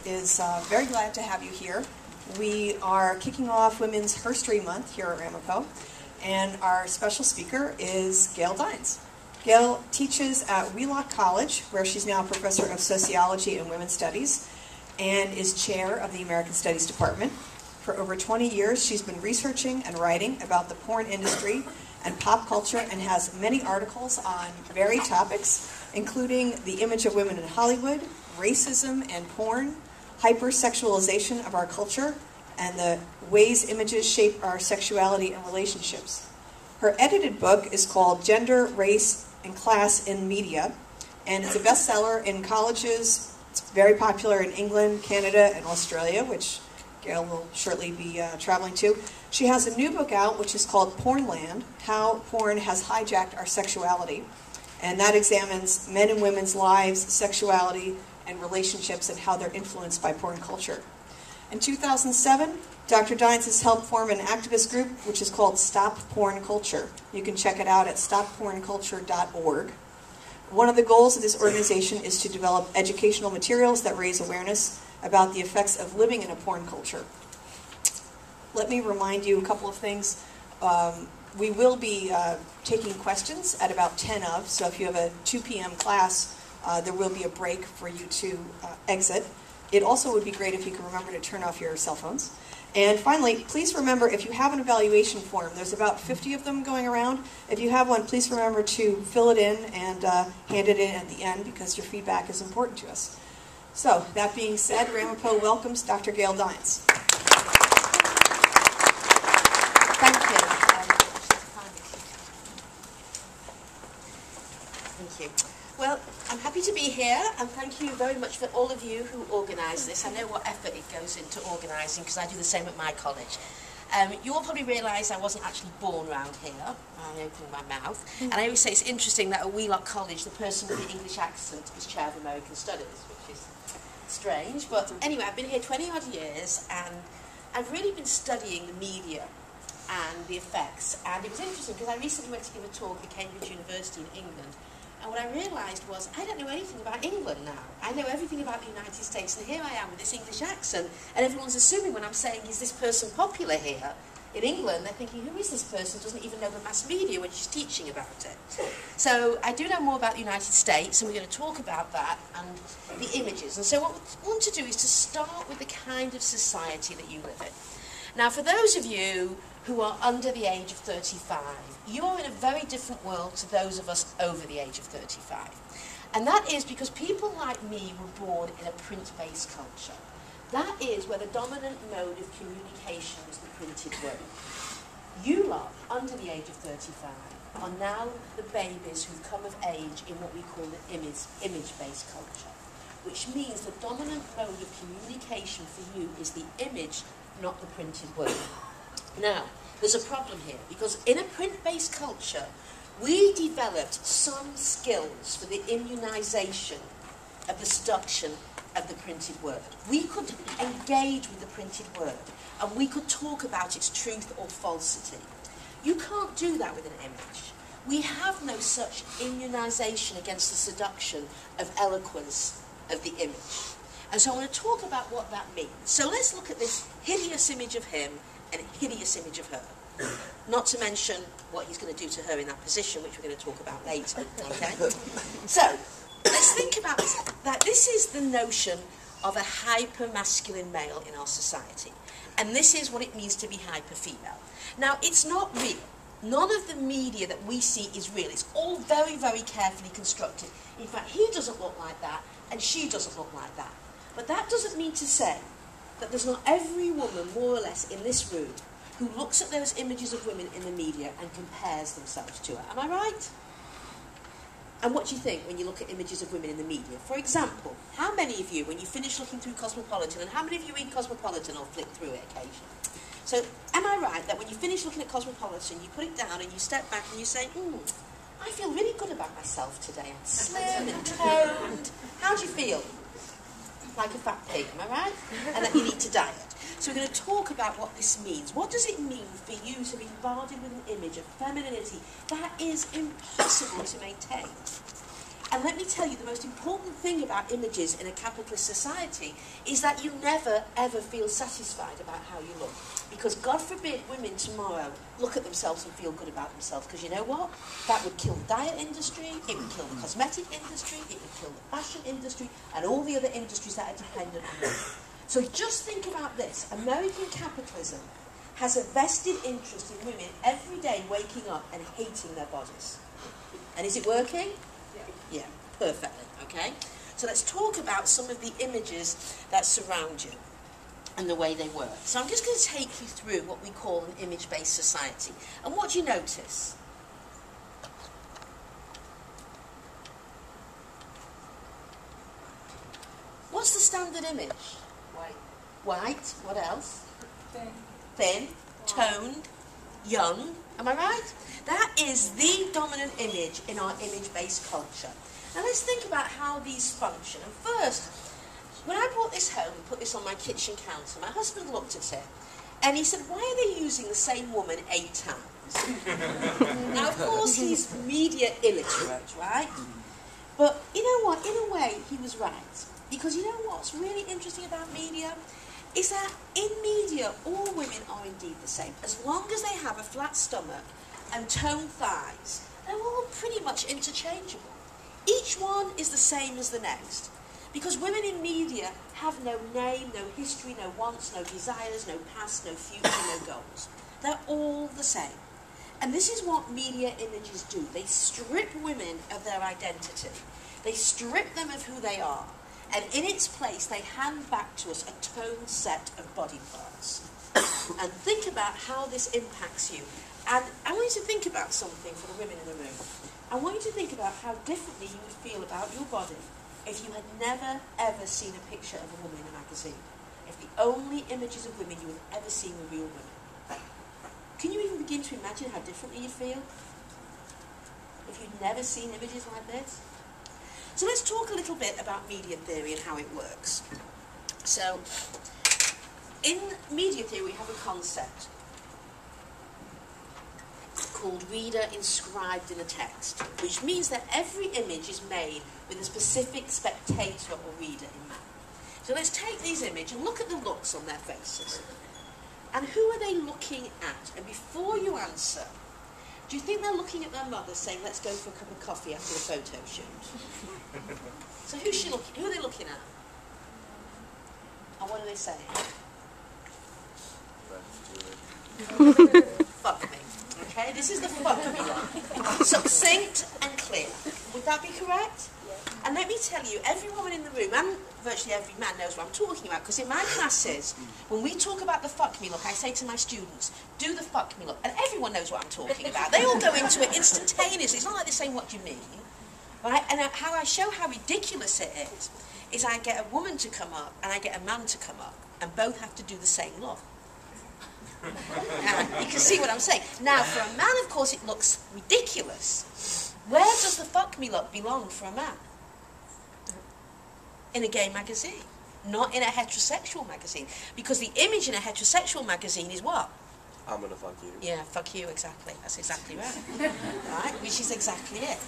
is very glad to have you here. We are kicking off Women's History Month here at Ramapo, and our special speaker is Gail Dines. Gail teaches at Ramapo College, where she's now a professor of sociology and women's studies, and is chair of the American Studies Department. For over 20 years, she's been researching and writing about the porn industry and pop culture, and has many articles on varied topics, including the image of women in Hollywood, racism and porn, hypersexualization of our culture, and the ways images shape our sexuality and relationships. Her edited book is called Gender, Race, and Class in Media, and it's a bestseller in colleges. It's very popular in England, Canada, and Australia, which Gail will shortly be traveling to. She has a new book out, which is called Pornland: How Porn Has Hijacked Our Sexuality, and that examines men and women's lives, sexuality, and relationships, and how they're influenced by porn culture. In 2007, Dr. Dines has helped form an activist group which is called Stop Porn Culture. You can check it out at stoppornculture.org. One of the goals of this organization is to develop educational materials that raise awareness about the effects of living in a porn culture. Let me remind you a couple of things. We will be taking questions at about 10 of, so if you have a 2 p.m. class, there will be a break for you to exit. It also would be great if you could remember to turn off your cell phones. And finally, please remember, if you have an evaluation form, there's about 50 of them going around. If you have one, please remember to fill it in and hand it in at the end, because your feedback is important to us. So, that being said, Ramapo welcomes Dr. Gail Dines. Thank you. Thank you. Well, I'm happy to be here, and thank you very much for all of you who organise this. I know what effort it goes into organising, because I do the same at my college. You all probably realise I wasn't actually born around here. I opened my mouth. And I always say it's interesting that at Wheelock College, the person with the English accent is chair of American Studies, which is strange. But anyway, I've been here 20-odd years, and I've really been studying the media and the effects. And it was interesting, because I recently went to give a talk at Cambridge University in England. And what I realised was, I don't know anything about England now. I know everything about the United States, and here I am with this English accent, and everyone's assuming when I'm saying, is this person popular here in England, they're thinking, who is this person who doesn't even know the mass media when she's teaching about it? So I do know more about the United States, and we're going to talk about that and the images. And so what we want to do is to start with the kind of society that you live in. Now, for those of you who are under the age of 35, you are in a very different world to those of us over the age of 35. And that is because people like me were born in a print-based culture. That is where the dominant mode of communication was the printed word. You lot, under the age of 35, are now the babies who've come of age in what we call the image-based culture, which means the dominant mode of communication for you is the image, not the printed word. Now, there's a problem here, because in a print-based culture, we developed some skills for the immunisation of the seduction of the printed word. We could engage with the printed word, and we could talk about its truth or falsity. You can't do that with an image. We have no such immunisation against the seduction of eloquence of the image. And so I want to talk about what that means. So let's look at this hideous image of him and a hideous image of her. Not to mention what he's going to do to her in that position, which we're going to talk about later. Okay? So, let's think about this. That this is the notion of a hyper-masculine male in our society. And this is what it means to be hyper-female. Now, it's not real. None of the media that we see is real. It's all very, very carefully constructed. In fact, he doesn't look like that, and she doesn't look like that. But that doesn't mean to say that there's not every woman, more or less, in this room who looks at those images of women in the media and compares themselves to her. Am I right? And what do you think when you look at images of women in the media? For example, how many of you, when you finish looking through Cosmopolitan, and how many of you read Cosmopolitan or flick through it occasionally? So, am I right that when you finish looking at Cosmopolitan, you put it down and you step back and you say, I feel really good about myself today. I'm slim and toned. How do you feel? Like a fat pig, am I right? And that you need to diet. So we're going to talk about what this means. What does it mean for you to be bombarded with an image of femininity that is impossible to maintain? And let me tell you, the most important thing about images in a capitalist society is that you never, ever feel satisfied about how you look. Because God forbid women tomorrow look at themselves and feel good about themselves. Because you know what? That would kill the diet industry, it would kill the cosmetic industry, it would kill the fashion industry, and all the other industries that are dependent on it. So just think about this. American capitalism has a vested interest in women every day waking up and hating their bodies. And is it working? Yeah, perfectly, okay? So let's talk about some of the images that surround you and the way they work. So I'm just going to take you through what we call an image-based society. And what do you notice? What's the standard image? White. White, what else? Thin. Thin, toned, young, am I right? That is the dominant image in our image-based culture. Now let's think about how these function. And first, when I brought this home and put this on my kitchen counter, my husband looked at it and he said, why are they using the same woman 8 times? Now, of course, he's media illiterate, right? But you know what? In a way, he was right. Because you know what's really interesting about media? Is that in media, all women are indeed the same. As long as they have a flat stomach and toned thighs, they're all pretty much interchangeable. Each one is the same as the next. Because women in media have no name, no history, no wants, no desires, no past, no future, no goals. They're all the same. And this is what media images do. They strip women of their identity. They strip them of who they are. And in its place, they hand back to us a toned set of body parts. And think about how this impacts you. And I want you to think about something for the women in the room. I want you to think about how differently you would feel about your body if you had never, ever seen a picture of a woman in a magazine. If the only images of women you had ever seen were real women. Can you even begin to imagine how differently you'd feel if you'd never seen images like this? So let's talk a little bit about media theory and how it works. So, in media theory we have a concept called reader inscribed in a text, which means that every image is made with a specific spectator or reader in mind. So let's take these images and look at the looks on their faces. And who are they looking at? And before you answer, do you think they're looking at their mother saying, let's go for a cup of coffee after the photo shoot? So who are they looking at? And what are they saying? Fuck me. Okay, this is the fuck me look. Succinct and clear. Would that be correct? Yes. And let me tell you, every woman in the room, and virtually every man knows what I'm talking about, because in my classes, when we talk about the fuck me look, I say to my students, do the fuck me look. And everyone knows what I'm talking about. They all go into it instantaneously. It's not like they're saying, what do you mean? Right? And how I show how ridiculous it is I get a woman to come up and I get a man to come up, and both have to do the same look. You can see what I'm saying. Now, for a man, of course, it looks ridiculous. Where does the fuck me look belong for a man? In a gay magazine, not in a heterosexual magazine. Because the image in a heterosexual magazine is what? I'm gonna fuck you. Yeah, fuck you, exactly. That's exactly right. Right? Which is exactly it.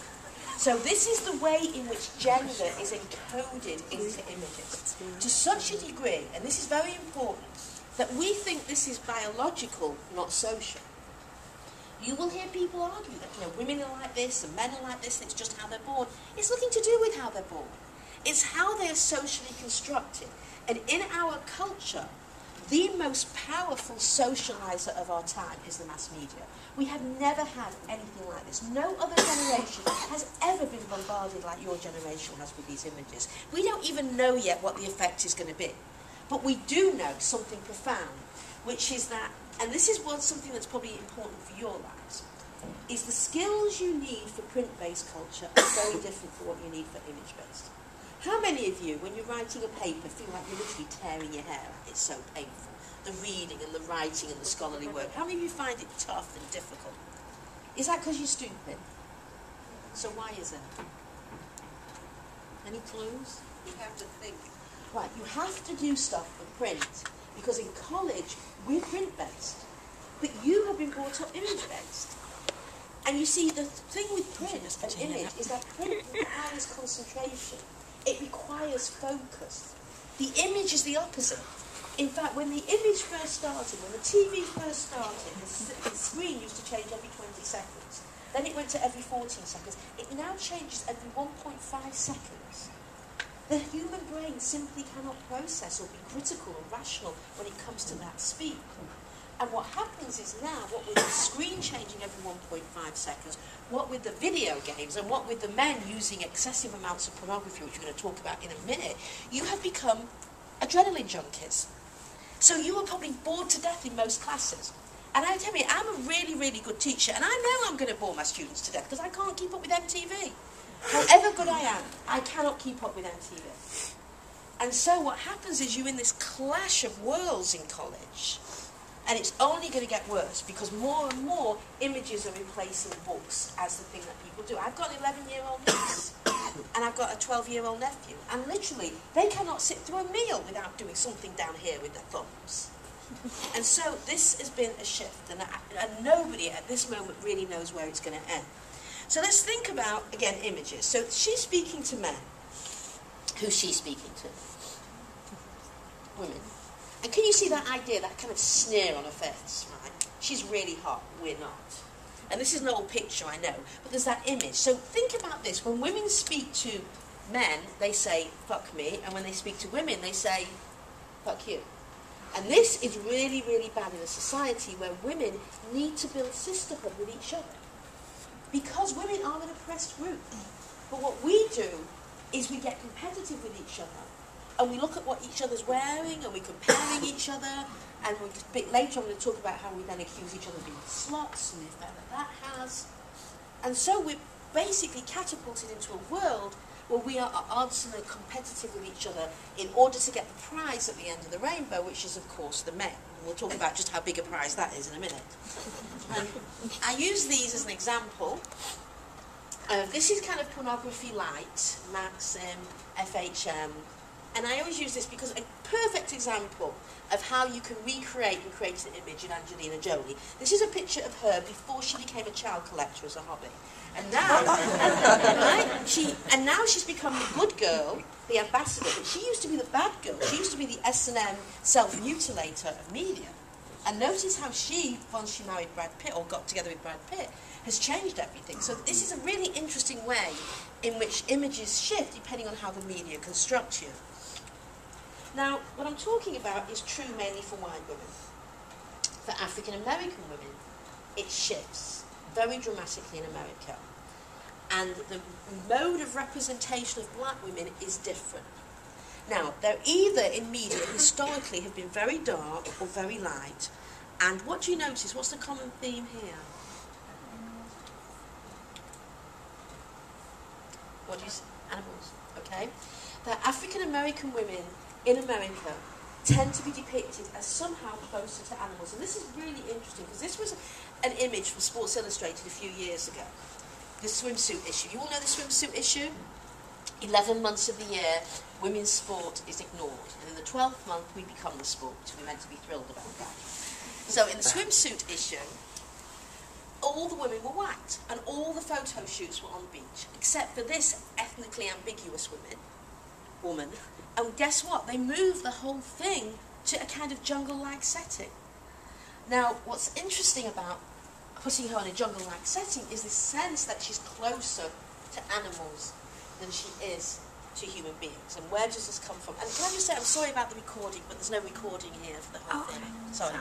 So this is the way in which gender is encoded into images. To such a degree, and this is very important, that we think this is biological, not social. You will hear people argue that women are like this and men are like this, and it's just how they're born. It's nothing to do with how they're born. It's how they are socially constructed. And in our culture, the most powerful socializer of our time is the mass media. We have never had anything like this. No other generation has ever been bombarded like your generation has with these images. We don't even know yet what the effect is going to be. But we do know something profound, which is that, and this is something that's probably important for your lives, is the skills you need for print-based culture are very different from what you need for image-based. How many of you, when you're writing a paper, feel like you're literally tearing your hair out? It's so painful. The reading and the writing and the scholarly work. How many of you find it tough and difficult? Is that because you're stupid? So why is it? Any clues? You have to think. Right, you have to do stuff for print, because in college, we're print-based. But you have been brought up image-based. And you see, the thing with print and image is that print requires concentration. It requires focus. The image is the opposite. In fact, when the image first started, when the TV first started, the screen used to change every 20 seconds. Then it went to every 14 seconds. It now changes every 1.5 seconds. The human brain simply cannot process or be critical or rational when it comes to that speed. And what happens is now, what with the screen changing every 1.5 seconds, what with the video games, and what with the men using excessive amounts of pornography, which we're going to talk about in a minute, you have become adrenaline junkies. So you are probably bored to death in most classes. And I tell you, I'm a really, really good teacher, and I know I'm going to bore my students to death because I can't keep up with MTV. However good I am, I cannot keep up with MTV. And so what happens is you're in this clash of worlds in college, and it's only going to get worse because more and more images are replacing books as the thing that people do. I've got an 11-year-old niece, and I've got a 12-year-old nephew, and literally, they cannot sit through a meal without doing something down here with their thumbs. And so this has been a shift, and nobody at this moment really knows where it's going to end. So let's think about, again, images. So she's speaking to men. Who's she speaking to? Women. And can you see that idea, that kind of sneer on her face, right? She's really hot, we're not. And this is an old picture, I know, but there's that image. So think about this. When women speak to men, they say, fuck me, and when they speak to women, they say, fuck you. And this is really, really bad in a society where women need to build sisterhood with each other. Because women are an oppressed group. But what we do is we get competitive with each other. And we look at what each other's wearing, and we're comparing each other. And a bit later I'm going to talk about how we then accuse each other of being sluts and the effect that has. And so we're basically catapulted into a world where we are at odds and are competitive with each other in order to get the prize at the end of the rainbow, which is, of course, the men. We'll talk about just how big a prize that is in a minute. And I use these as an example. This is kind of pornography light, Maxim, FHM. And I always use this because a perfect example of how you can recreate and create an image in Angelina Jolie. This is a picture of her before she became a child collector as a hobby. And now, now she's become the good girl, the ambassador. But she used to be the bad girl. She used to be the S&M self-mutilator of media. And notice how she, once she married Brad Pitt, or got together with Brad Pitt, has changed everything. So this is a really interesting way in which images shift depending on how the media construct you. Now, what I'm talking about is true mainly for white women. For African American women, it shifts very dramatically in America. And the mode of representation of black women is different. Now, they're either in media historically have been very dark or very light. And what do you notice? What's the common theme here? What do you see? Animals, okay? That African American women in America tend to be depicted as somehow closer to animals. And this is really interesting because this was an image from Sports Illustrated a few years ago. The swimsuit issue. You all know the swimsuit issue? 11 months of the year, women's sport is ignored. And in the 12th month, we become the sport. We're meant to be thrilled about that. So in the swimsuit issue, all the women were white. And all the photo shoots were on the beach. Except for this ethnically ambiguous woman. And guess what? They moved the whole thing to a kind of jungle-like setting. Now, what's interesting about putting her in a jungle-like setting is this sense that she's closer to animals than she is to human beings. And where does this come from? And can I just say, I'm sorry about the recording, but there's no recording here for the whole thing. Sorry.